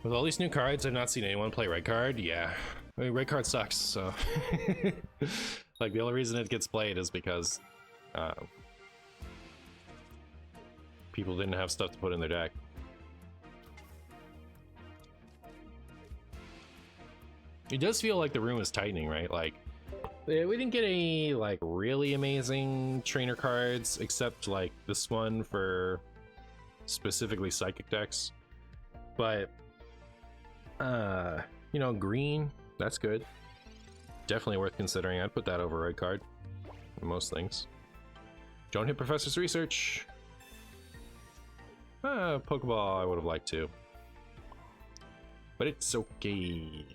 With all these new cards, I've not seen anyone play red card. Yeah, I mean, red card sucks, so like the only reason it gets played is because people didn't have stuff to put in their deck. It does feel like the room is tightening, right? Like we didn't get any like really amazing trainer cards except like this one for specifically psychic decks, but you know, green, that's good. Definitely worth considering. I'd put that over red card for most things. Don't hit Professor's research. Pokeball I would have liked to, but it's okay.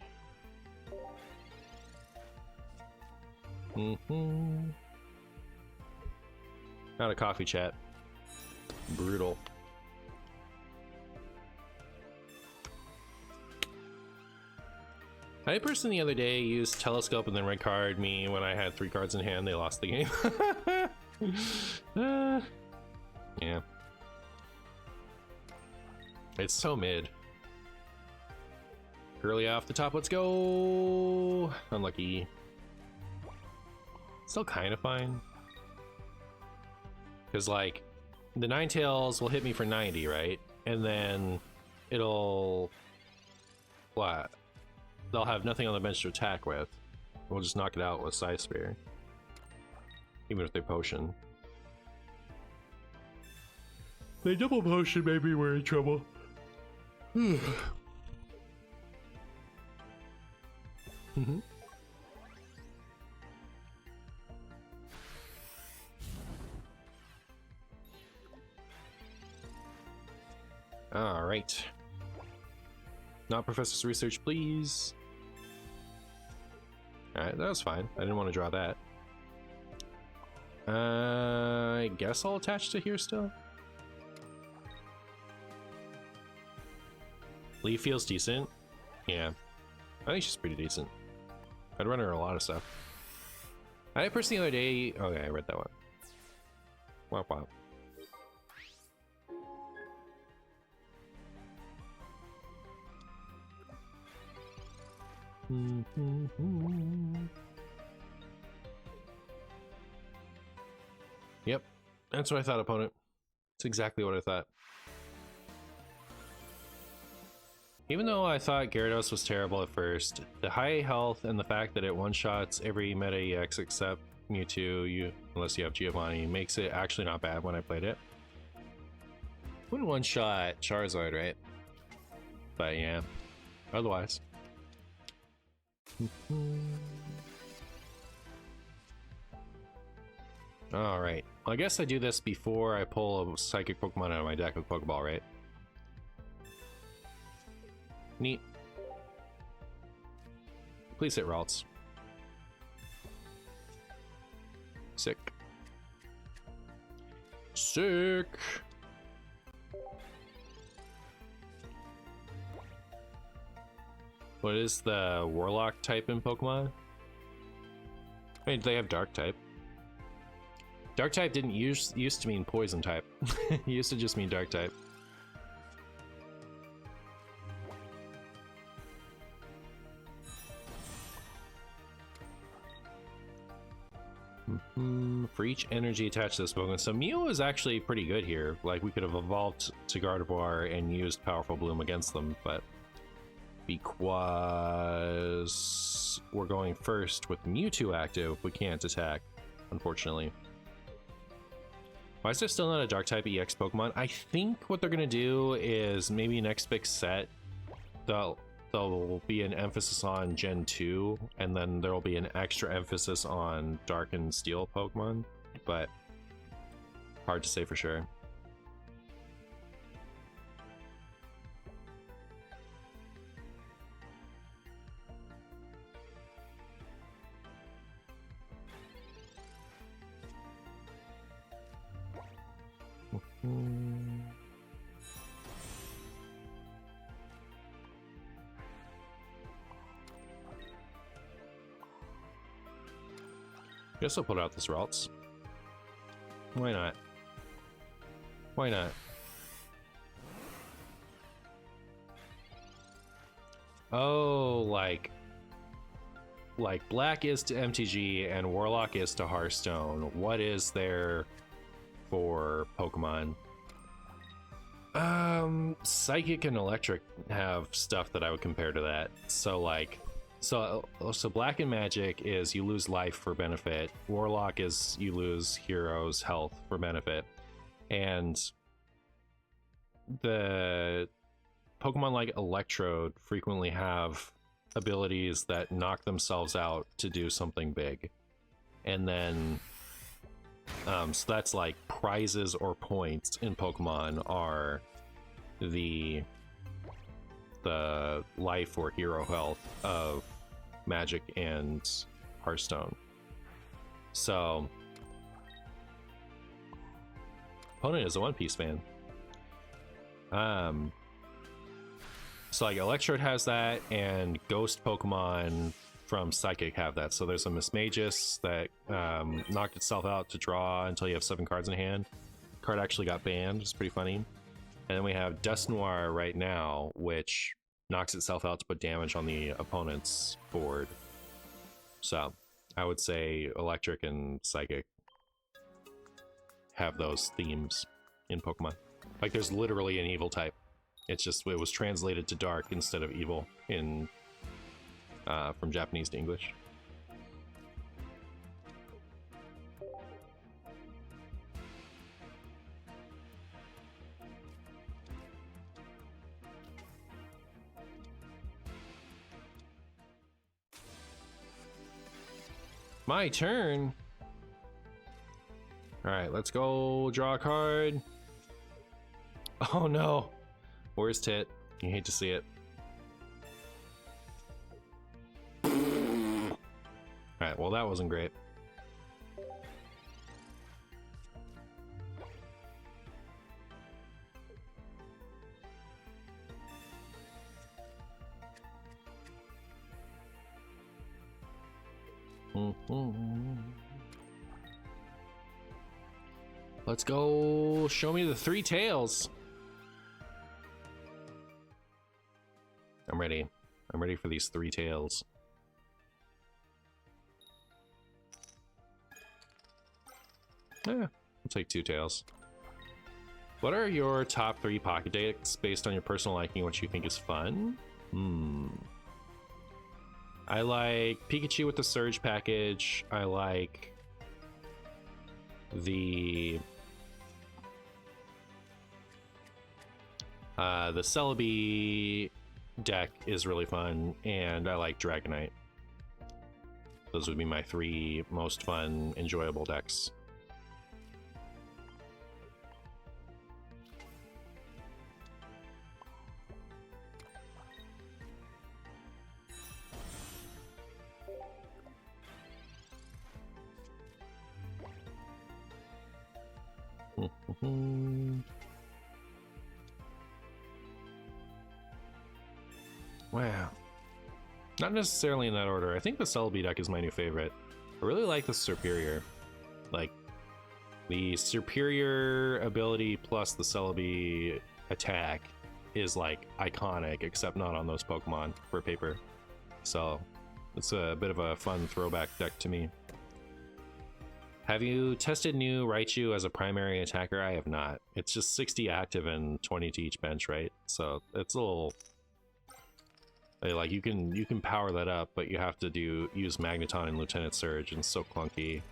Not a coffee chat. Brutal. I person the other day used telescope and then red card me when I had 3 cards in hand. They lost the game. Yeah. It's so mid. Early off the top, let's go. Unlucky. Still kind of fine. Because like the Ninetales will hit me for 90, right? And then it'll what? They'll have nothing on the bench to attack with. We'll just knock it out with Scythe Spear. Even if they potion. They double potion, maybe we're in trouble. All right. Not Professor's research, please. All right, that was fine. I didn't want to draw that. I guess I'll attach to here still. Lee feels decent. Yeah, I think she's pretty decent. I'd run her a lot of stuff. I had a person the other day. Okay, I read that one. Womp womp. Yep, that's what I thought, opponent. It's exactly what I thought. Even though I thought Gyarados was terrible at first, the high health and the fact that it one-shots every meta EX except Mewtwo, unless you have Giovanni, makes it actually not bad when I played it. Wouldn't one-shot Charizard, right? But yeah, otherwise. Alright, well, I guess I do this before I pull a Psychic Pokemon out of my deck with Pokeball, right? Neat. Please hit Ralts. Sick. Sick! What is the Warlock type in Pokemon? I mean, they have Dark type. Dark type didn't used to mean Poison type. It used to just mean Dark type. For each energy attached to this Pokemon. So Mew is actually pretty good here. Like, we could have evolved to Gardevoir and used Powerful Bloom against them, but because we're going first with Mewtwo active, we can't attack, unfortunately. Why is there still not a Dark type EX Pokemon? I think what they're gonna do is maybe next big set, there'll be an emphasis on Gen 2, and then there'll be an extra emphasis on Dark and Steel Pokemon, but hard to say for sure. Guess I'll put out this Ralts. Why not? Why not? Oh, like Black is to MTG and Warlock is to Hearthstone. What is there for Pokemon? Psychic and Electric have stuff that I would compare to that. So like, so Black and Magic is you lose life for benefit. Warlock is you lose heroes' health for benefit. And the Pokemon like Electrode frequently have abilities that knock themselves out to do something big. And then so that's like prizes or points in Pokemon are the life or hero health of Magic and Hearthstone. So opponent is a One Piece fan. So like Electrode has that, and Ghost Pokemon from Psychic have that. So there's a Mismagus that knocked itself out to draw until you have 7 cards in hand. Card actually got banned. It's pretty funny. And then we have Dusknoir right now, which knocks itself out to put damage on the opponent's board. So I would say Electric and Psychic have those themes in Pokemon. Like there's literally an evil type. It's just it was translated to dark instead of evil in from Japanese to English. My turn. All right, let's go draw a card. Oh no. Where's Tit? You hate to see it. Alright, well that wasn't great. Let's go show me the 3 tails. I'm ready. I'm ready for these 3 tails. Yeah, I'll take 2 tails. What are your top 3 pocket decks based on your personal liking, what you think is fun? I like Pikachu with the Surge package. I like the Celebi deck is really fun, and I like Dragonite. Those would be my 3 most fun, enjoyable decks. Wow. Not necessarily in that order. I think the Celebi deck is my new favorite. I really like the Superior. Like, the Superior ability plus the Celebi attack is like iconic, except not on those Pokemon for paper. So it's a bit of a fun throwback deck to me. Have you tested new Raichu as a primary attacker? I have not. It's just 60 active and 20 to each bench, right? So it's a little like you can power that up, but you have to use Magneton and Lieutenant Surge, and it's so clunky.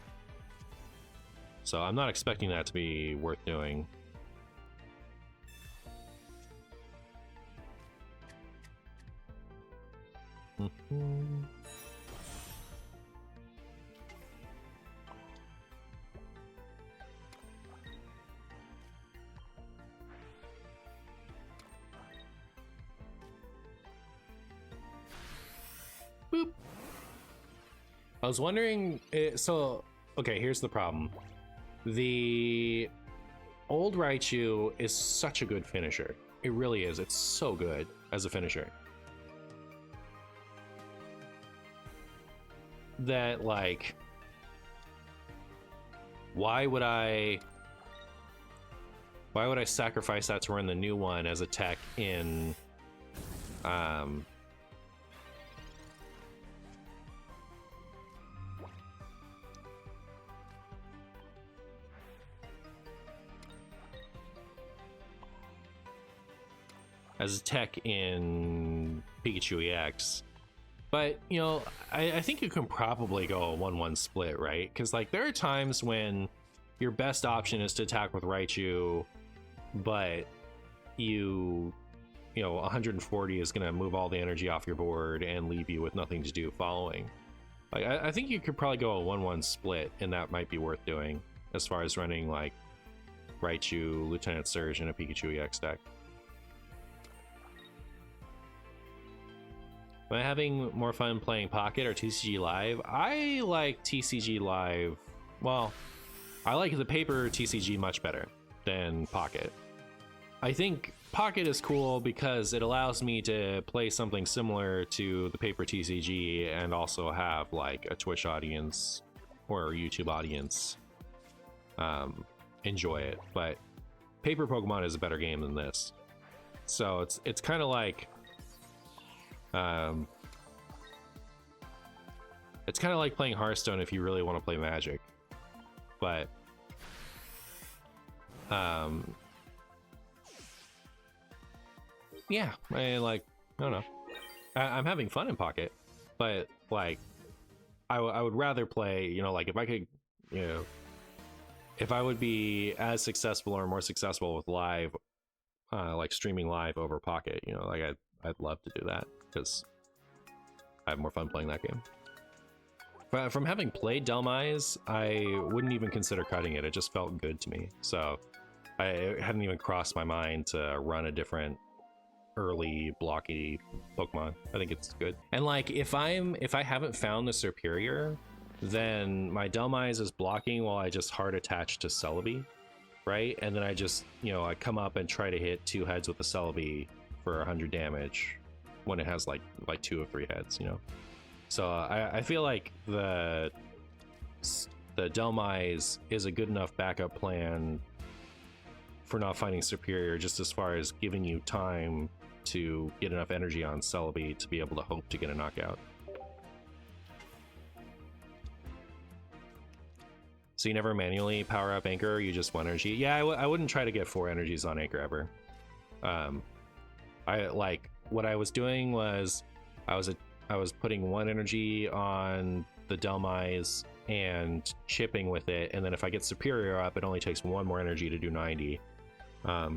So I'm not expecting that to be worth doing. Boop. I was wondering, so, okay, here's the problem. The old Raichu is such a good finisher. It really is. It's so good as a finisher. That, like, why would I sacrifice that to run the new one as a tech in as a tech in Pikachu EX. But, you know, I think you can probably go a 1-1 split, right? Because, like, there are times when your best option is to attack with Raichu, but you know, 140 is going to move all the energy off your board and leave you with nothing to do following. Like, I think you could probably go a 1-1 split, and that might be worth doing as far as running, like, Raichu, Lieutenant Surge, and a Pikachu EX deck. Am I having more fun playing Pocket or TCG Live? I like TCG Live. Well, I like the paper TCG much better than Pocket. I think Pocket is cool because it allows me to play something similar to the paper TCG and also have like a Twitch audience or a YouTube audience enjoy it. But paper Pokemon is a better game than this, so it's kind of like it's kind of like playing Hearthstone if you really want to play Magic. But yeah, I don't know. I'm having fun in Pocket, but like I would rather play, you know, like if I could, you know, if I would be as successful or more successful with live, like streaming live over Pocket, you know, like I'd love to do that because I have more fun playing that game. But from having played Delmise, I wouldn't even consider cutting it. It just felt good to me. So it hadn't even crossed my mind to run a different early blocky Pokemon. I think it's good. And like if I haven't found the Superior, then my Delmise is blocking while I just hard attach to Celebi, right? And then I just, you know, I come up and try to hit 2 heads with the Celebi for 100 damage when it has like 2 or 3 heads, you know. So I feel like the Delmise is a good enough backup plan for not finding Superior, just as far as giving you time to get enough energy on Celebi to be able to hope to get a knockout. So you never manually power up Anchor, you just 1 energy? Yeah, I wouldn't try to get 4 energies on Anchor ever. I like what I was doing was I was putting 1 energy on the Delmise and chipping with it, and then if I get Superior up, it only takes 1 more energy to do 90.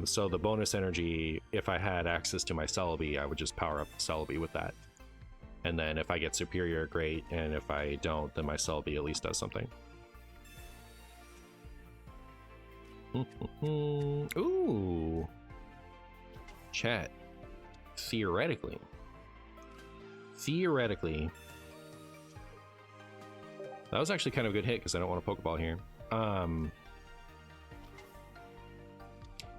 So the bonus energy, if I had access to my Celebi, I would just power up Celebi with that. And then if I get Superior, great, and if I don't, then my Celebi at least does something. Ooh. Chat. Theoretically, that was actually kind of a good hit because I don't want a Pokeball here.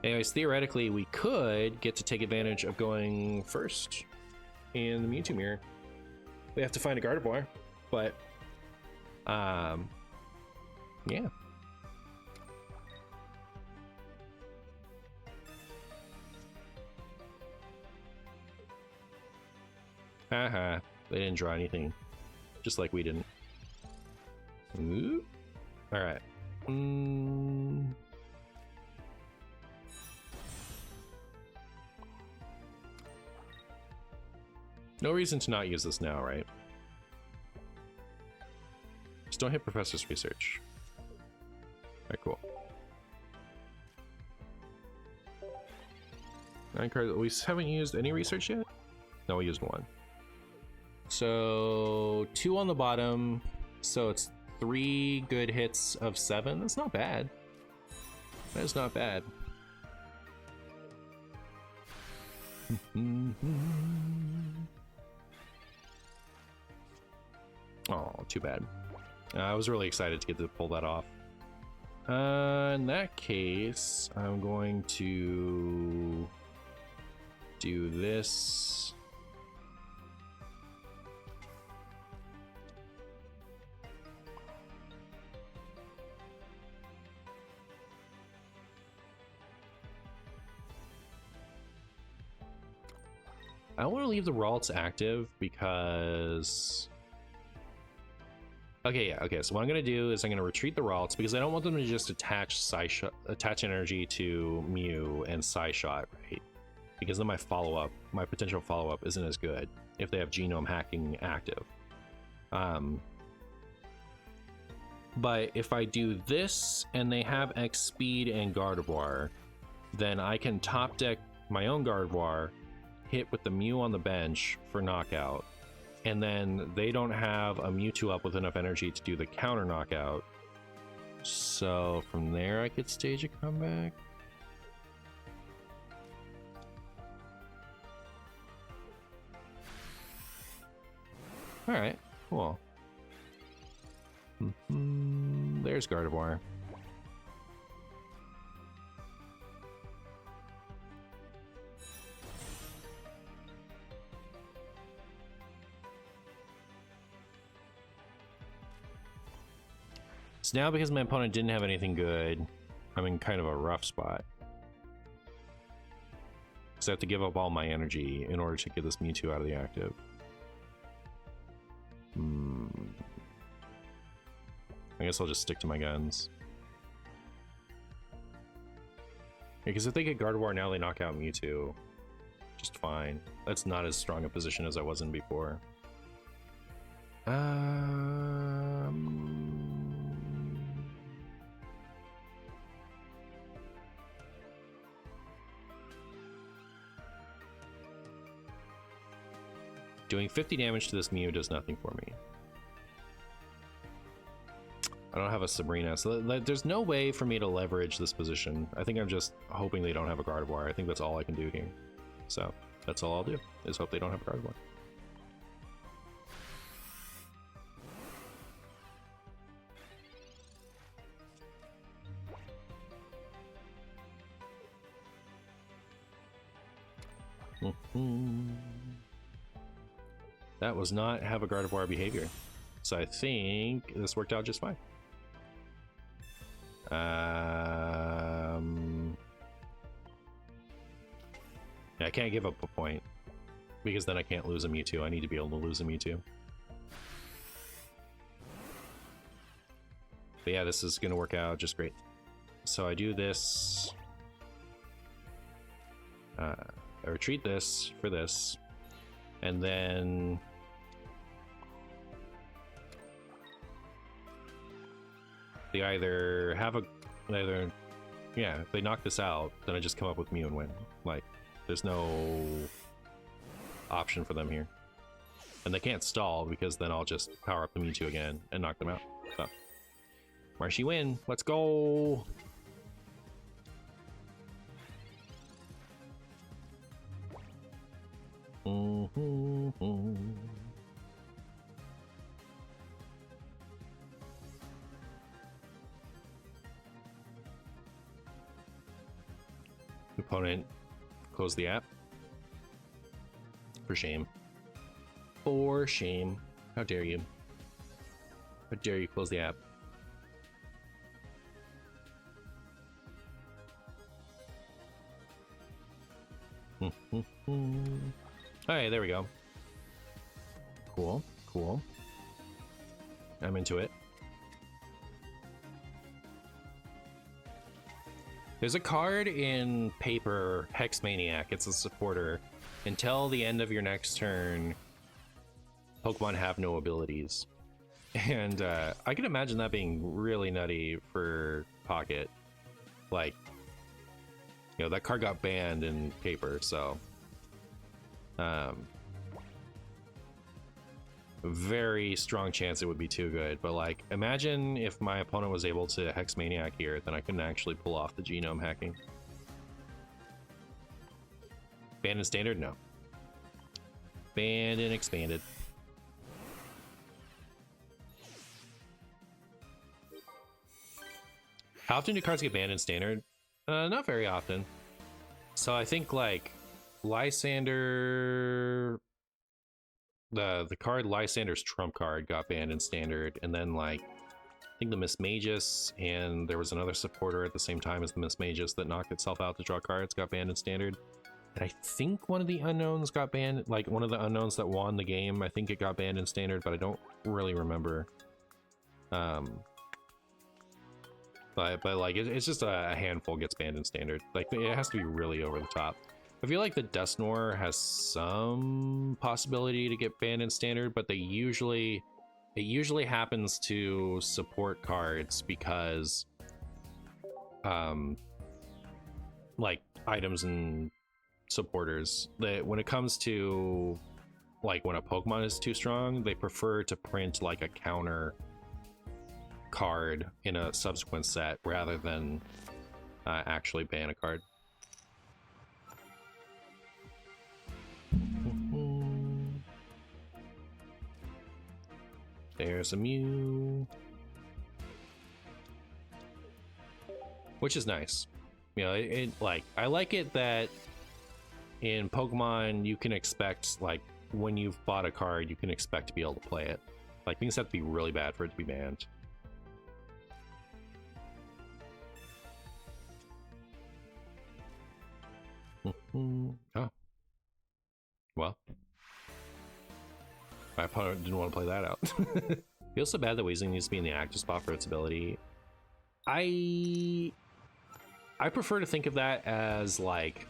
Anyways, theoretically, we could get to take advantage of going first in the Mewtwo mirror. We have to find a Gardevoir, but yeah. Haha, they didn't draw anything, just like we didn't. Ooh. All right. No reason to not use this now, right? Just don't hit Professor's Research. Alright, cool. 9 cards. We haven't used any research yet? No, we used 1. So 2 on the bottom, so it's 3 good hits of 7. That's not bad. That is not bad. Oh, too bad. I was really excited to get to pull that off. In that case, I'm going to do this. I want to leave the Ralts active because... Okay, so what I'm going to do is I'm going to retreat the Ralts because I don't want them to just attach energy to Mew and Psyshot, right? because then my potential follow-up isn't as good if they have genome hacking active. But if I do this and they have X speed and Gardevoir, then I can top deck my own Gardevoir, hit with the Mew on the bench for knockout, and then they don't have a Mewtwo up with enough energy to do the counter knockout. So from there I could stage a comeback. Alright, cool. There's Gardevoir. So now, because my opponent didn't have anything good, I'm in kind of a rough spot. Because I have to give up all my energy in order to get this Mewtwo out of the active. I guess I'll just stick to my guns. Because if they get Gardevoir now, they knock out Mewtwo just fine. That's not as strong a position as I was in before. Doing 50 damage to this Mew does nothing for me. I don't have a Sabrina, so there's no way for me to leverage this position. I think I'm just hoping they don't have a Gardevoir. I think that's all I can do here. So that's all I'll do, is hope they don't have a Gardevoir. That was not have a Gardevoir behavior. So I think this worked out just fine. Yeah, I can't give up a point because then I can't lose a Mewtwo. I need to be able to lose a Mewtwo. But yeah, this is going to work out just great. So I do this. I retreat this for this. And then they either have a, yeah, if they knock this out, then I just come up with Mew and win. Like, there's no option for them here. And they can't stall because then I'll just power up the Mewtwo again and knock them out. So, Marshy win. Let's go. Opponent, close the app. For shame. For shame. How dare you? How dare you close the app? Alright, there we go. Cool, cool. I'm into it. There's a card in Paper, Hex Maniac. It's a supporter. Until the end of your next turn, Pokemon have no abilities. And I can imagine that being really nutty for Pocket. Like, you know, that card got banned in Paper, so very strong chance it would be too good. But like, imagine if my opponent was able to Hex Maniac here, then I couldn't actually pull off the genome hacking. Banned in Standard? No. Banned and Expanded. How often do cards get banned in Standard? Not very often. So I think like Lysander, the card Lysander's trump card got banned in Standard, and then like I think the Miss Magus, and there was another supporter at the same time as the Miss Magus that knocked itself out to draw cards, got banned in Standard. And I think one of the unknowns got banned, like one of the unknowns that won the game, I think it got banned in Standard, but I don't really remember. But like it's just a handful gets banned in Standard. Like it has to be really over the top. I feel like the Dusknoir has some possibility to get banned in standard, but it usually happens to support cards because like items and supporters, that when it comes to like when a Pokemon is too strong, they prefer to print like a counter card in a subsequent set rather than actually ban a card. There's a Mew, which is nice. You know, I like it that in Pokemon you can expect, like, when you've bought a card, you can expect to be able to play it. Like, things have to be really bad for it to be banned. Oh. Well. My opponent didn't want to play that out. Feels so bad that Weezing needs to be in the active spot for its ability. I prefer to think of that as, like,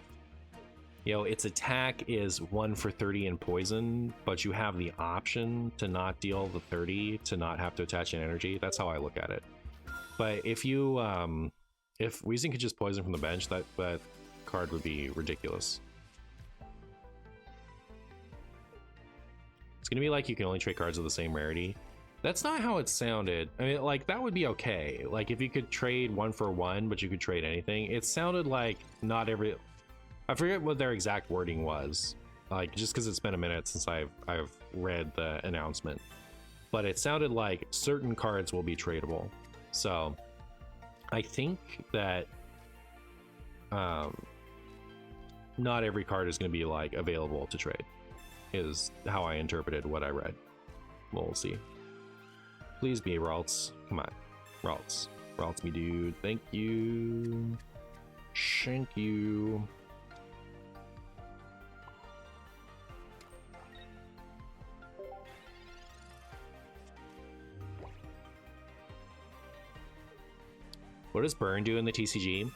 you know, its attack is 1 for 30 in poison, but you have the option to not deal the 30 to not have to attach an energy. That's how I look at it. But if you if Weezing could just poison from the bench, that card would be ridiculous. It's gonna be like you can only trade cards of the same rarity. That's not how it sounded. I mean, like, that would be okay. Like, if you could trade 1 for 1, but you could trade anything. It sounded like not every... I forget what their exact wording was. Like, just because it's been a minute since I've read the announcement. But it sounded like certain cards will be tradable. So, I think that not every card is going to be, like, available to trade, is how I interpreted what I read. We'll see. Please be Ralts. Come on. Ralts. Ralts me, dude. Thank you. Thank you. What does Burn do in the TCG?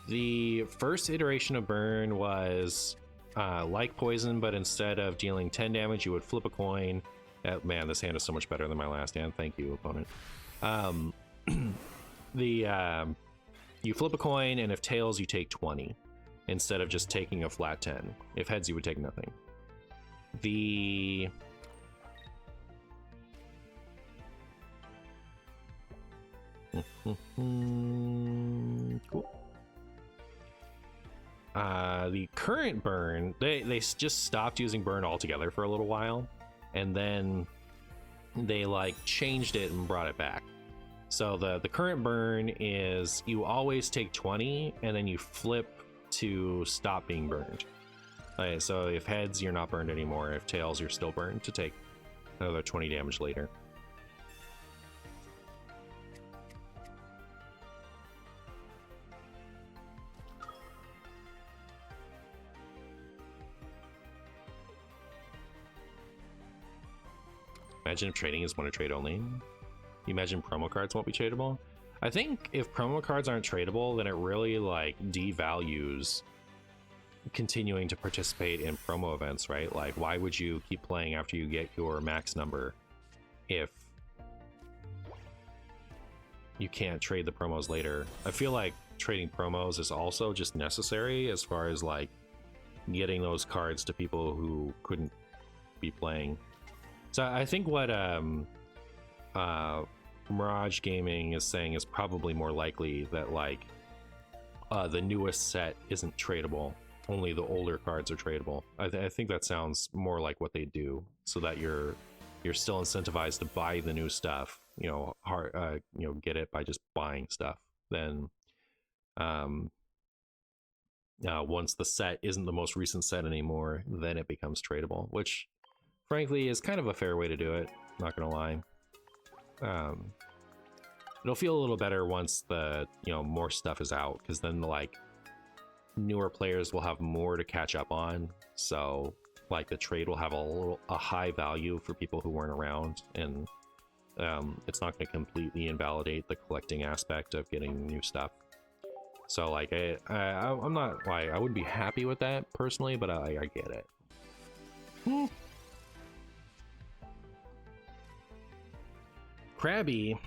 The first iteration of Burn was like Poison, but instead of dealing 10 damage, you would flip a coin. Man, this hand is so much better than my last hand. Thank you, opponent. You flip a coin, and if tails, you take 20 instead of just taking a flat 10. If heads, you would take nothing. Cool. The current Burn, they just stopped using Burn altogether for a little while, and then they like changed it and brought it back. So the current Burn is you always take 20 and then you flip to stop being burned. Okay, so if heads, you're not burned anymore. If tails, you're still burned to take another 20 damage later. Imagine if trading is one to trade only. You imagine promo cards won't be tradable? I think if promo cards aren't tradable, then it really like devalues continuing to participate in promo events, right? Like, why would you keep playing after you get your max number if you can't trade the promos later? I feel like trading promos is also just necessary as far as like getting those cards to people who couldn't be playing. So I think what Mirage Gaming is saying is probably more likely that like the newest set isn't tradable, only the older cards are tradable. I think that sounds more like what they do, so that you're still incentivized to buy the new stuff, you know, get it by just buying stuff. Then once the set isn't the most recent set anymore, then it becomes tradable, which frankly is kind of a fair way to do it, not gonna lie. It'll feel a little better once the, you know, more stuff is out, because then like newer players will have more to catch up on, so like the trade will have a high value for people who weren't around, and it's not going to completely invalidate the collecting aspect of getting new stuff. So like I'm not like, I wouldn't be happy with that personally, but I get it. Krabby.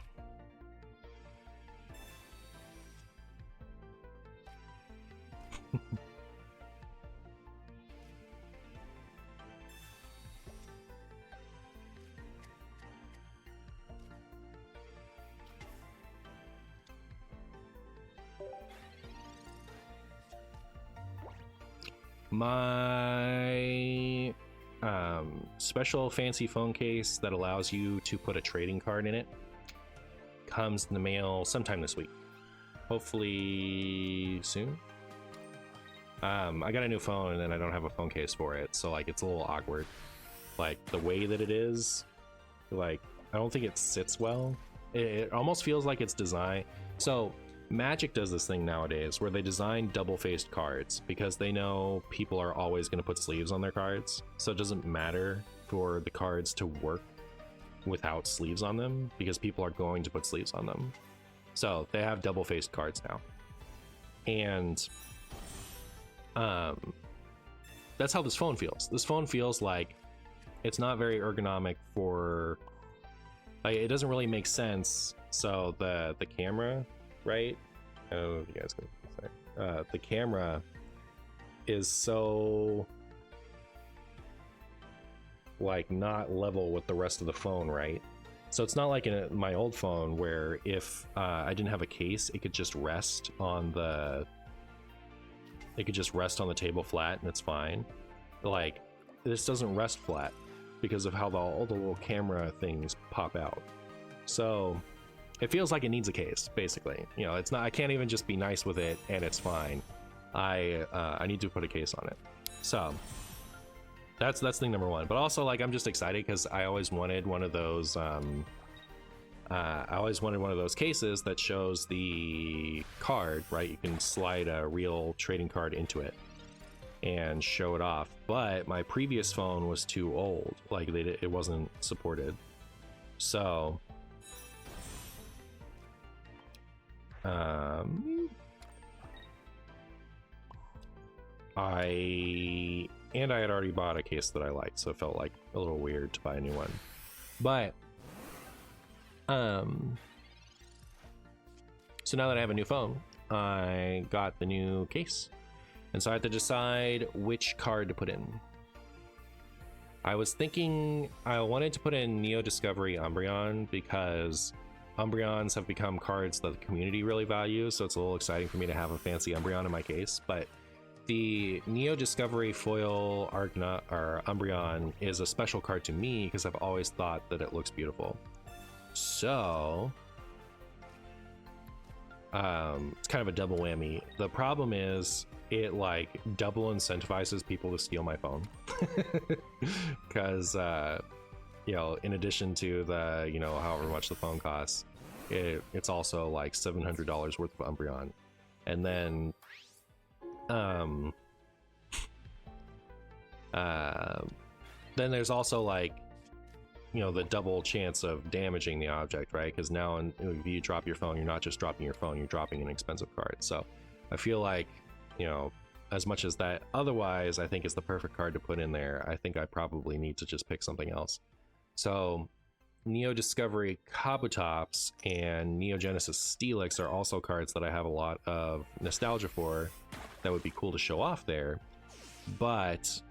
My special fancy phone case that allows you to put a trading card in it comes in the mail sometime this week, hopefully soon. I got a new phone and I don't have a phone case for it, so like it's a little awkward, like the way that it is. Like I don't think it sits well. It almost feels like it's designed. So Magic does this thing nowadays where they design double-faced cards because they know people are always going to put sleeves on their cards, so it doesn't matter for the cards to work without sleeves on them because people are going to put sleeves on them. So they have double-faced cards now, and that's how this phone feels. This phone feels like it's not very ergonomic for, like, it doesn't really make sense. So the camera, right? I don't know if you guys can say. The camera is so like not level with the rest of the phone, right? So it's not like in my old phone where if I didn't have a case, it could just rest on the table flat and it's fine. Like this doesn't rest flat because of how all the little camera things pop out. So it feels like it needs a case, basically. You know, it's not. I can't even just be nice with it and it's fine. I need to put a case on it. So that's thing number one. But also, like, I'm just excited because I always wanted one of those. I always wanted one of those cases that shows the card, right? You can slide a real trading card into it and show it off. But my previous phone was too old. Like, it wasn't supported. So I had already bought a case that I liked, so it felt like a little weird to buy a new one. But so now that I have a new phone, I got the new case, and so I had to decide which card to put in. I was thinking I wanted to put in Neo Discovery Umbreon because Umbreons have become cards that the community really values, so it's a little exciting for me to have a fancy Umbreon in my case. But the Neo Discovery Foil Umbreon is a special card to me because I've always thought that it looks beautiful. So it's kind of a double whammy. The problem is it like double incentivizes people to steal my phone because you know, in addition to the, you know, however much the phone costs, it's also like $700 worth of Umbreon. And then then there's also like, you know, the double chance of damaging the object, right? Because now if you drop your phone, you're not just dropping your phone, you're dropping an expensive card. So I feel like, you know, as much as that otherwise I think is the perfect card to put in there, I think I probably need to just pick something else. So Neo Discovery Kabutops and Neo Genesis Steelix are also cards that I have a lot of nostalgia for that would be cool to show off there, but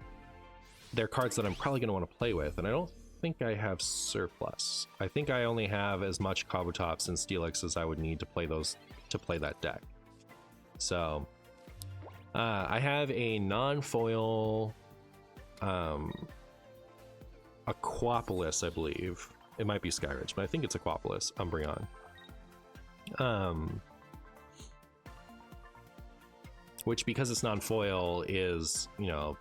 they're cards that I'm probably going to want to play with, and I don't think I have surplus. I think I only have as much Kabutops and Steelix as I would need to play that deck. So I have a non-foil Aquapolis, I believe. It might be Skyridge, but I think it's Aquapolis Umbreon. Which, because it's non-foil, is, you know,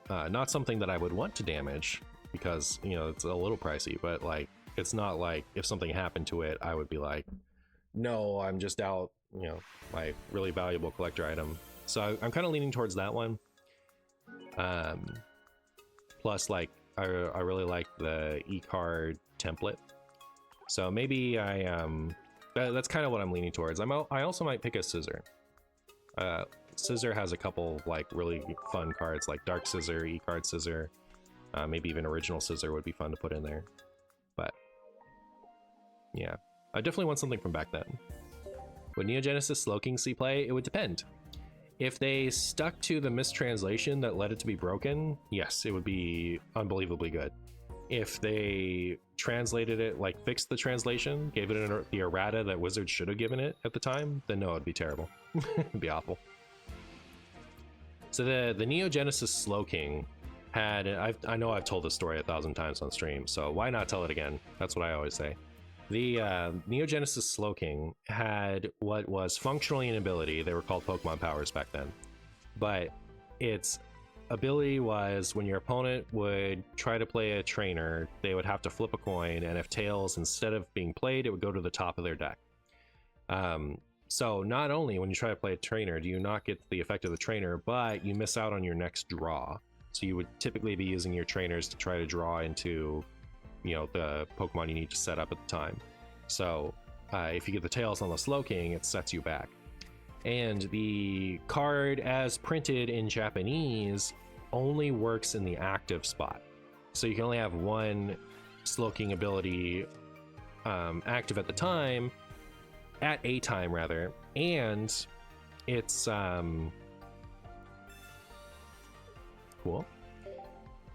not something that I would want to damage because, you know, it's a little pricey, but like, it's not like if something happened to it, I would be like, no, I'm just out, you know, my really valuable collector item. So I'm kind of leaning towards that one. Plus, like, I really like the e-card template. So maybe that's kind of what I'm leaning towards. I also might pick a scissor. Scissor has a couple like really fun cards like Dark Scissor, E-Card Scissor, maybe even Original Scissor would be fun to put in there. But yeah, I definitely want something from back then. Would Neo Genesis Slowking see play? It would depend. If they stuck to the mistranslation that led it to be broken, yes, it would be unbelievably good. If they translated it, like fixed the translation, gave it the errata that Wizards should have given it at the time, then no, it'd be terrible. It'd be awful. So the Neo Genesis Slowking had, I know I've told this story 1,000 times on stream, so why not tell it again? That's what I always say. The Neo Genesis Slowking had what was functionally an ability. They were called Pokemon powers back then. But its ability was when your opponent would try to play a trainer, they would have to flip a coin, and if tails, instead of being played, it would go to the top of their deck. So not only when you try to play a trainer do you not get the effect of the trainer, but you miss out on your next draw. So you would typically be using your trainers to try to draw into, you know, the Pokemon you need to set up at the time. So if you get the tails on the Slowking, it sets you back. And the card as printed in Japanese only works in the active spot. So you can only have one Slowking ability active at the time, at a time rather, and it's cool.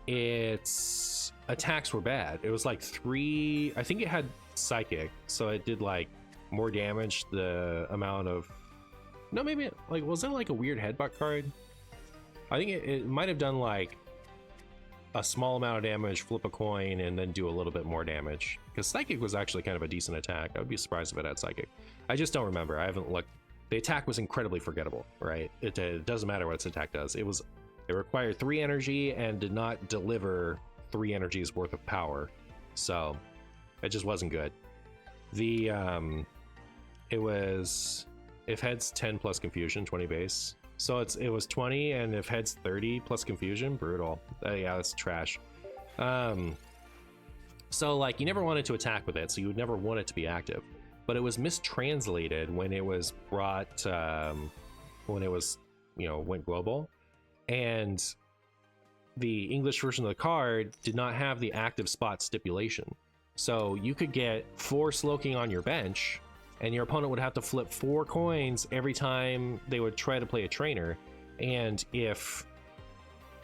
Its attacks were bad. It was like 3, I think it had Psychic, so it did like more damage the amount of, no, maybe like, was that like a weird headbutt card? I think it might have done like a small amount of damage, flip a coin, and then do a little bit more damage, because Psychic was actually kind of a decent attack. I would be surprised if it had Psychic. I just don't remember. I haven't looked. The attack was incredibly forgettable, right? It doesn't matter what its attack does. It required 3 energy and did not deliver 3 energies worth of power, so it just wasn't good. The it was, if heads 10 plus confusion, 20 base, so it was 20, and if heads 30 plus confusion, brutal. Yeah, that's trash. So like you never wanted to attack with it, so you would never want it to be active, but it was mistranslated when it was brought when it was, you know, went global, and the English version of the card did not have the active spot stipulation. So you could get 4 Slowking on your bench, and your opponent would have to flip 4 coins every time they would try to play a trainer. And if,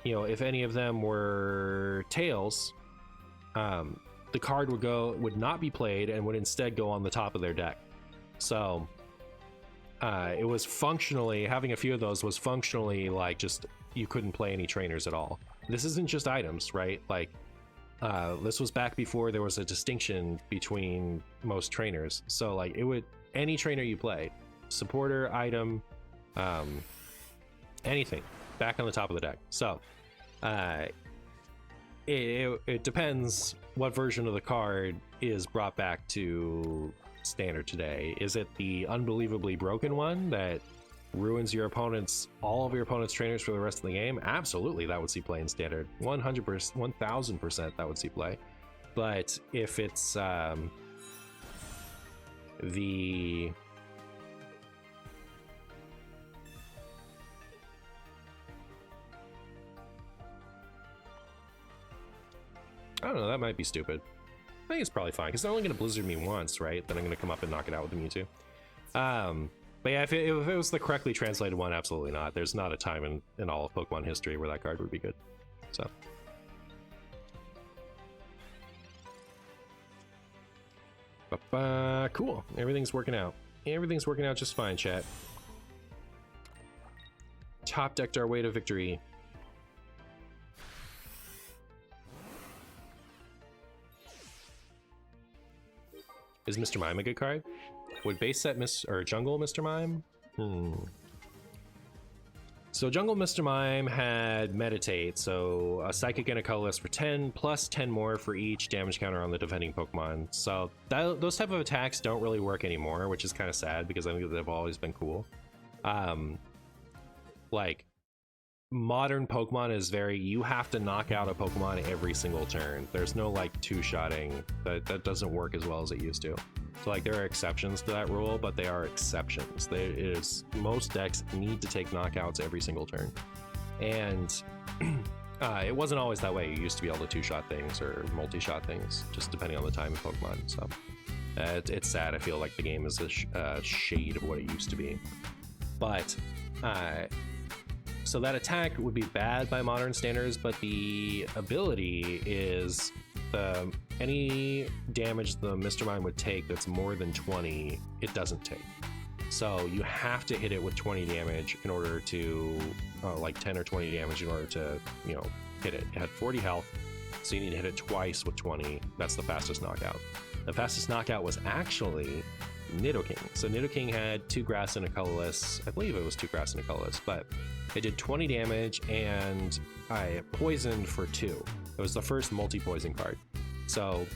you know, if any of them were tails, the card would not be played and would instead go on the top of their deck. So it was functionally, having a few of those was functionally like just, you couldn't play any trainers at all. This isn't just items, right? Like this was back before there was a distinction between most trainers. So like it would, any trainer you play, supporter, item, anything, back on the top of the deck. So it depends what version of the card is brought back to standard today. Is it the unbelievably broken one that ruins all of your opponent's trainers for the rest of the game? Absolutely, that would see play in standard. 100%, 1000% that would see play. But if it's the I don't know, that might be stupid. I think it's probably fine, because they're only going to blizzard me once, right? Then I'm going to come up and knock it out with the Mewtwo. But yeah, if it was the correctly translated one, absolutely not. There's not a time in all of Pokemon history where that card would be good. So. Cool. Everything's working out. Everything's working out just fine, chat. Top decked our way to victory. Is Mr. Mime a good card? Would base set Jungle Mr. Mime? So Jungle Mr. Mime had Meditate, so a Psychic and a Colorless for 10, plus 10 more for each damage counter on the defending Pokemon. So those type of attacks don't really work anymore, which is kind of sad, because I think they've always been cool. Like, modern Pokemon is very, you have to knock out a Pokemon every single turn. There's no like two-shotting. That doesn't work as well as it used to. So like there are exceptions to that rule, but they are exceptions. Most decks need to take knockouts every single turn. And it wasn't always that way. You used to be able to two-shot things or multi-shot things, just depending on the time of Pokemon. So it's sad. I feel like the game is a shade of what it used to be. But so that attack would be bad by modern standards, but the ability is any damage the Mr. Mime would take that's more than 20, it doesn't take. So you have to hit it with 20 damage in order to, like 10 or 20 damage in order to, hit it. It had 40 health, so you need to hit it twice with 20. That's the fastest knockout. The fastest knockout was actually Nidoking. So Nidoking had 2 grass and a colorless. I believe it was 2 grass and a colorless, but it did 20 damage and I poisoned for 2. It was the first multi-poison card. So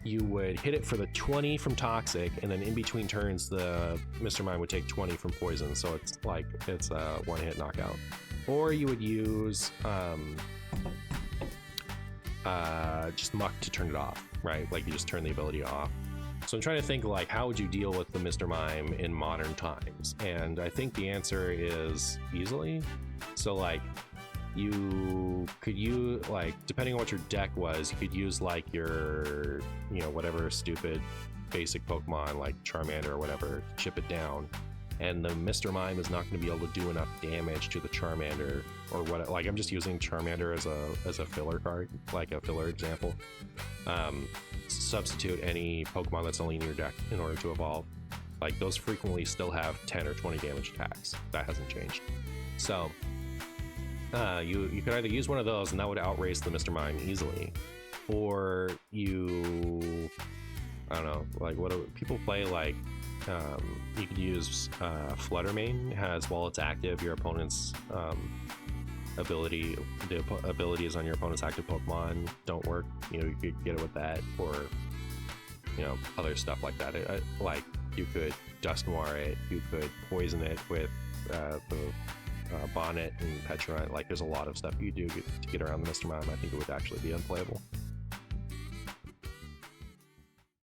you would hit it for the 20 from Toxic, and then in between turns, the Mr. Mime would take 20 from Poison. So it's a one-hit knockout. Or you would use just Muck to turn it off, right? Like you just turn the ability off. So I'm trying to think like, how would you deal with the Mr. Mime in modern times? And I think the answer is easily. So like you could use, like, depending on what your deck was, you could use like your, whatever stupid basic Pokemon like Charmander or whatever, chip it down. And the Mr. Mime is not going to be able to do enough damage to the Charmander or what. Like I'm just using Charmander as a filler card, like a filler example. Substitute any Pokemon that's only in your deck in order to evolve. Like those frequently still have 10 or 20 damage attacks. That hasn't changed. So you could either use one of those and that would outrace the Mr. Mime easily, or I don't know, like what do people play, like you could use Fluttermane. Has, while it's active, your opponent's the abilities on your opponent's active Pokemon don't work. You could get it with that, or other stuff like that. Like you could Dust Noir it, you could poison it with the Bonnet and Petulant. Like there's a lot of stuff you do to get around the Mr. Mime. I think it would actually be unplayable.